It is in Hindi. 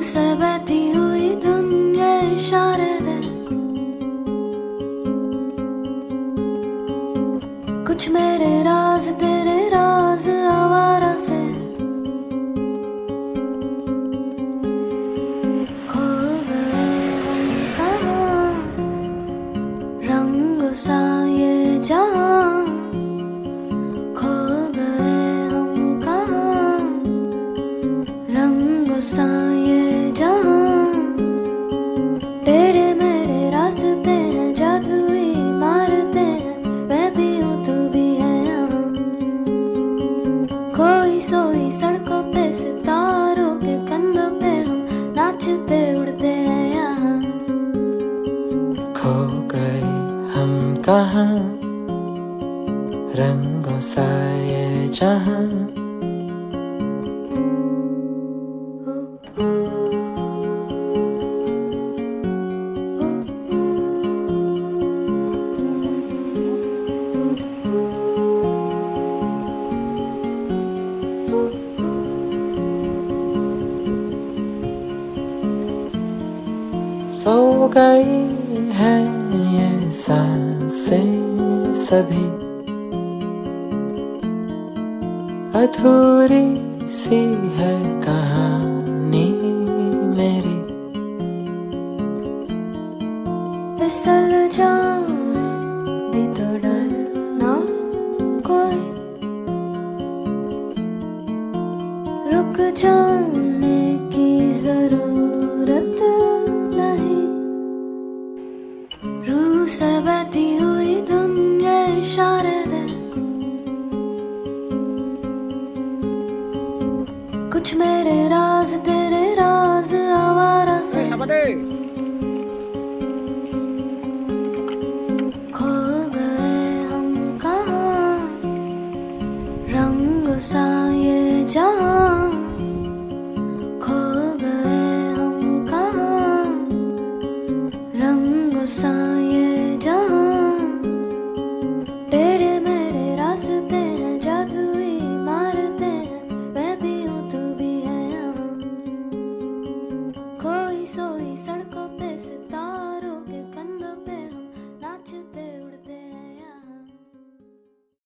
से बहती हुई दुनिया इशारे दे, कुछ मेरे राज तेरे राज आवारा से खो गए हम कहाँ, रंग सा ये जहाँ खो गए हम कहाँ, रंग सा ये जहाँ टेढ़े मेढ़े रास्ते हैं, जादुई मारते हैं, मैं भी हूँ तू भी है यहाँ। खोई सोई सड़कों पे सितारों के कंधों पे हम नाचते उड़ते हैं यहाँ। खो गए हम कहाँ, रंगों सा ये जहाँ सो गई है ये सांसें सभी, अधूरी सी है कहानी मेरी। फिसल जाऊं भी तो डर ना कोई, रुक जाने की जरूरत नहीं, रूह से बहती हुई दुनिया इशारे दे, कुछ मेरे राज तेरे राज आवारा से